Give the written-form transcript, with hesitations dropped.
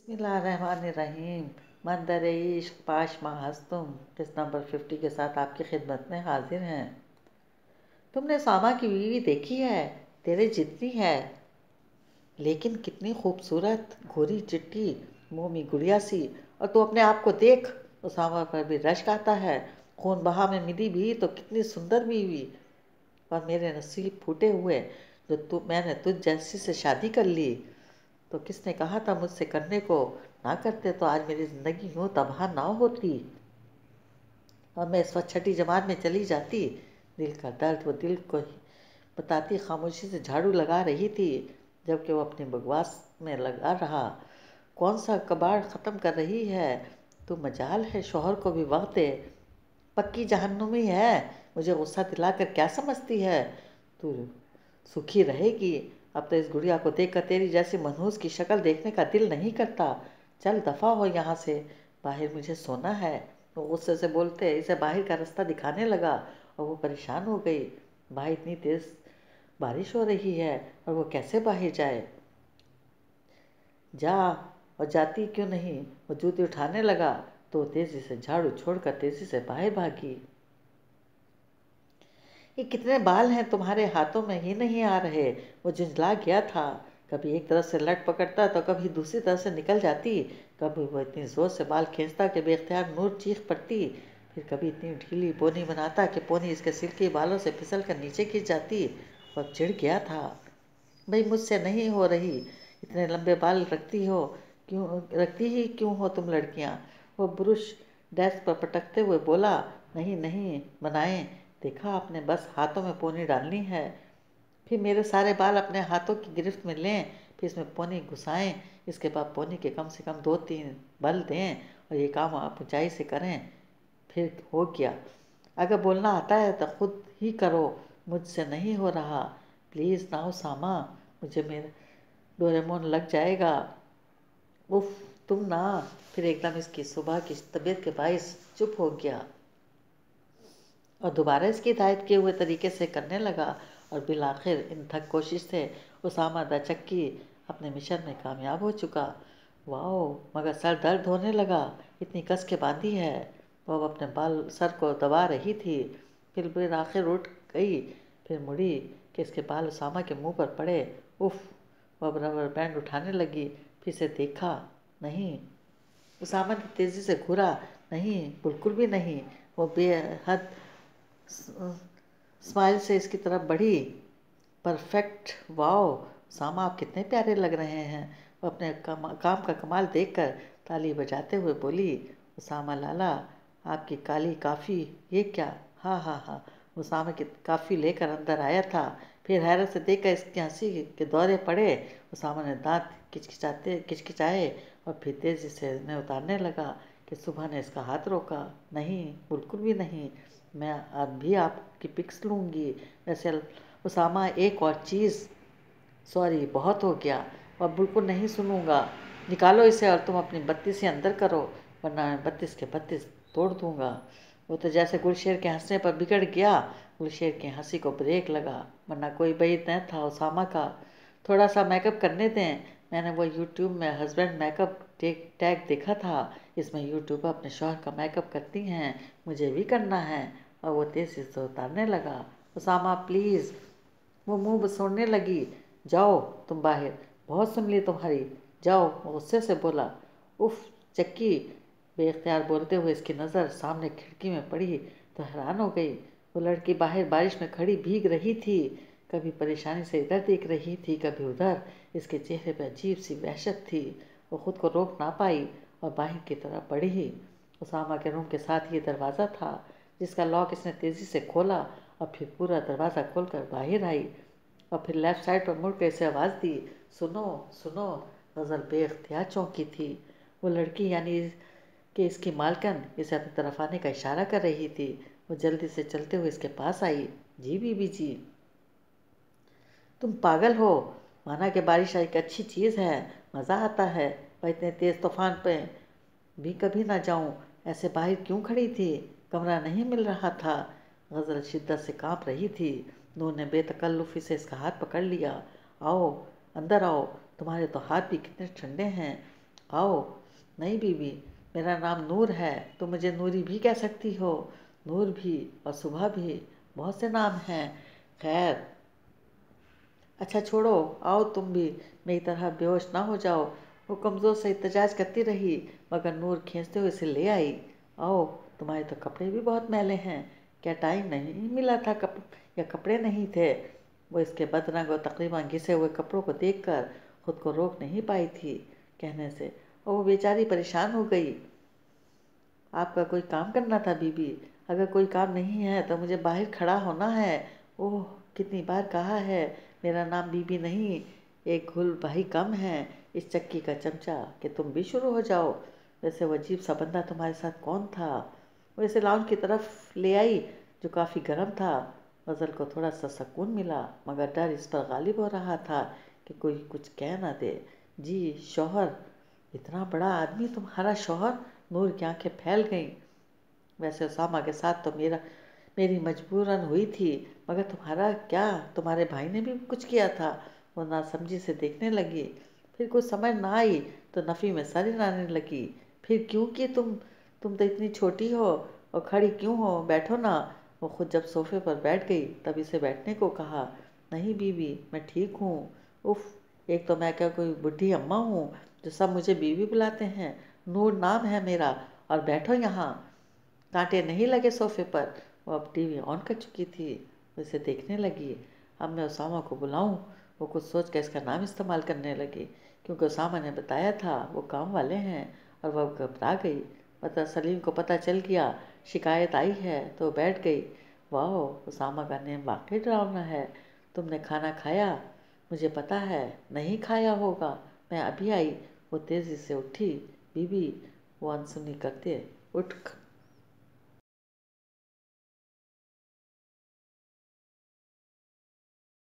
बिस्मिल्लाहिर्रहमानिर्रहीम। मंदर इश्क पाश माँ हस्तुम किस नंबर 50 के साथ आपकी खिदमत में हाजिर हैं। तुमने सामा की बीवी देखी है? तेरे जितनी है, लेकिन कितनी खूबसूरत, गोरी चिट्टी, मुँह में गुड़िया सी। और तू अपने आप को देख, उसामा पर भी रश्क आता है। खून बहा में मिली भी तो कितनी सुंदर बीवी। पर मेरे नसीब फूटे हुए, जो मैंने तुझ जैसी से शादी कर ली। तो किसने कहा था मुझसे करने को? ना करते तो आज मेरी ज़िंदगी यूँ तबाह ना होती और मैं इस वक्त छठी जमात में चली जाती। दिल का दर्द वो दिल को ही बताती खामोशी से झाड़ू लगा रही थी, जबकि वो अपनी बकवास में लगा रहा। कौन सा कबाड़ ख़त्म कर रही है तू? मजाल है शोहर को भी वक्त दे। पक्की जहन्नुमी है, मुझे गुस्सा दिलाकर क्या समझती है तू? सुखी रहेगी। अब तो इस गुड़िया को देखकर तेरी जैसी मनहूस की शक्ल देखने का दिल नहीं करता। चल दफ़ा हो यहाँ से, बाहर मुझे सोना है। वो गुस्से से बोलते इसे बाहर का रास्ता दिखाने लगा और वो परेशान हो गई। भाई इतनी तेज़ बारिश हो रही है और वो कैसे बाहर जाए? जा। और जाती क्यों नहीं? वो जूते उठाने लगा तो तेज़ी से झाड़ू छोड़कर तेज़ी से बाहर भागी। ये कितने बाल हैं तुम्हारे हाथों में ही नहीं आ रहे। वो झुंझला गया था। कभी एक तरफ से लट पकड़ता तो कभी दूसरी तरफ से निकल जाती। कभी वो इतनी ज़ोर से बाल खींचता कि बेख्तियार नूर चीख पड़ती। फिर कभी इतनी ढीली पोनी बनाता कि पोनी इसके सिल्की बालों से फिसल कर नीचे गिर जाती। और चिढ़ गया था, भाई मुझसे नहीं हो रही। इतने लंबे बाल रखती ही क्यों हो तुम लड़कियां? वो ब्रुश डेस्क पर पटकते हुए बोला, नहीं नहीं बनाएं। देखा आपने, बस हाथों में पोनी डालनी है। फिर मेरे सारे बाल अपने हाथों की गिरफ्त में लें, फिर इसमें पोनी घुसाएं। इसके बाद पोनी के कम से कम 2-3 बल दें और ये काम आप ऊंचाई से करें। फिर हो गया। अगर बोलना आता है तो खुद ही करो, मुझसे नहीं हो रहा। प्लीज़ नाउ सामा, मुझे मेरा डोरेमोन लग जाएगा। उफ तुम ना। फिर एकदम इसकी सुबह की तबीयत के बाइस चुप हो गया और दोबारा इसकी हिदायत किए हुए तरीके से करने लगा। और बिल आखिर इन थक कोशिश से उसामा द चक्की अपने मिशन में कामयाब हो चुका। वाह, मगर सर दर्द होने लगा, इतनी कस के बांधी है। वो अब अपने सर को दबा रही थी। फिर बिल आखिर उठ गई, फिर मुड़ी कि इसके बाल उसामा के मुंह पर पड़े। उफ, वो अब रबर बैंड उठाने लगी। फिर से देखा, नहीं। उसामा ने तेज़ी से घूरा, नहीं, बिल्कुल भी नहीं। वो बेहद स्माइल से इसकी तरफ बढ़ी। परफेक्ट, वाओ सामा, आप कितने प्यारे लग रहे हैं। वो अपने काम का कमाल देखकर ताली बजाते हुए बोली, उसामा लाला, आपकी काली काफ़ी। ये क्या? हाँ हाँ हाँ। उसामा की काफ़ी लेकर अंदर आया था। फिर हैरत से देखकर इसकी हंसी के दौरे पड़े। उसामा ने दांत किचकिचाए और फिर तेज़ी से इन्हें उतारने लगा कि सुबह ने इसका हाथ रोका। नहीं, बिल्कुल भी नहीं, मैं अब भी आपकी पिक्स लूँगी। वैसे उसामा, एक और चीज़। सॉरी, बहुत हो गया। अब बिल्कुल नहीं सुनूंगा। निकालो इसे और तुम अपनी बत्ती से अंदर करो, वरना मैं 32 के 32 तोड़ दूंगा। वो तो जैसे गुलशेर के हंसने पर बिगड़ गया। गुलशेर की हंसी को ब्रेक लगा, वरना कोई बैद न था उसामा का। थोड़ा सा मेकअप करने दें। मैंने वो यूट्यूब में हस्बैंड मेकअप टैग देखा था। इसमें यूट्यूबर अपने शौहर का मेकअप करती हैं, मुझे भी करना है। और वो तेज़ी से उतारने लगा। उसामा प्लीज़। वो मुंह बसोड़ने लगी। जाओ तुम बाहर, बहुत सुन ली तुम्हारी, जाओ, वो गुस्से से बोला। उफ चक्की, बेख्तियार बोलते हुए इसकी नज़र सामने खिड़की में पड़ी तो हैरान हो गई। वो लड़की बाहर बारिश में खड़ी भीग रही थी, कभी परेशानी से इधर देख रही थी, कभी उधर। इसके चेहरे पर अजीब सी वहशत थी। वो खुद को रोक ना पाई और बाहर की तरफ बढ़ी। उसामा के रूम के साथ ये दरवाज़ा था, जिसका लॉक इसने तेज़ी से खोला और फिर पूरा दरवाज़ा खोलकर बाहर आई। और फिर लेफ्ट साइड पर मुड़ कर इसे आवाज़ दी, सुनो सुनो। गज़ल बेख्तियार चौंकी थी। वो लड़की यानी कि इसकी मालकन इसे अपनी तरफ आने का इशारा कर रही थी। वो जल्दी से चलते हुए इसके पास आई। जी बीबी जी। तुम पागल हो। माना कि बारिश एक अच्छी चीज़ है, मज़ा आता है, पर इतने तेज़ तूफान पे भी कभी ना जाऊं। ऐसे बाहर क्यों खड़ी थी? कमरा नहीं मिल रहा था। गज़ल शिद्दत से कांप रही थी। नूर ने बेतकल्लुफ़ी से इसका हाथ पकड़ लिया। आओ अंदर आओ, तुम्हारे तो हाथ भी कितने ठंडे हैं। आओ। नहीं बीबी, मेरा नाम नूर है, तुम मुझे नूरी भी कह सकती हो। नूर भी और सुबह भी, बहुत से नाम हैं। खैर, अच्छा छोड़ो, आओ तुम भी, मेरी तरह बेहोश ना हो जाओ। वो कमज़ोर से इत्तेजाज करती रही, मगर नूर खींचते हुए इसे ले आई। आओ, तुम्हारे तो कपड़े भी बहुत मैले हैं। क्या टाइम नहीं मिला था या कपड़े नहीं थे? वो इसके बदरंग और तकरीबन घिसे हुए कपड़ों को देखकर खुद को रोक नहीं पाई थी कहने से, और वो बेचारी परेशान हो गई। आपका कोई काम करना था बीबी। अगर कोई काम नहीं है तो मुझे बाहर खड़ा होना है। ओह, कितनी बार कहा है, मेरा नाम बीबी नहीं, एक घुल भाई कम है इस चक्की का चमचा, कि तुम भी शुरू हो जाओ। वैसे वो अजीब सा बंदा तुम्हारे साथ कौन था? वो इसे लाउंज की तरफ ले आई, जो काफ़ी गर्म था। गज़ल को थोड़ा सा सुकून मिला, मगर डर इस पर गालिब हो रहा था कि कोई कुछ कह ना दे। जी शौहर, इतना बड़ा आदमी तुम्हारा शौहर? नूर की आंखें फैल गईं। वैसे उसामा के साथ तो मेरी मजबूरन हुई थी, मगर तुम्हारा क्या, तुम्हारे भाई ने भी कुछ किया था? वो नासमझी से देखने लगी। फिर कुछ समझ ना आई तो नफ़ी में सर हिलाने लगी। फिर क्यों कि तुम तो इतनी छोटी हो और खड़ी क्यों हो, बैठो ना। वो खुद जब सोफे पर बैठ गई तब इसे बैठने को कहा। नहीं बीवी, मैं ठीक हूँ। उफ, एक तो मैं क्या कोई बुढ़ी अम्मा हूँ जो सब मुझे बीवी बुलाते हैं? नूर नाम है मेरा, और बैठो यहाँ। कांटे नहीं लगे सोफे पर। वो अब टीवी ऑन कर चुकी थी। वो इसे देखने लगी। अब मैं उसामा को बुलाऊं? वो कुछ सोच कर इसका नाम इस्तेमाल करने लगी, क्योंकि उसामा ने बताया था वो काम वाले हैं, और वह घबरा गई। पता सलीम को पता चल गया, शिकायत आई है, तो बैठ गई। वाह, उसामा का नेम वाकई डरावना है। तुमने खाना खाया? मुझे पता है नहीं खाया होगा, मैं अभी आई। वो तेज़ी से उठी। बीबी, वो अनसुनी करते उठ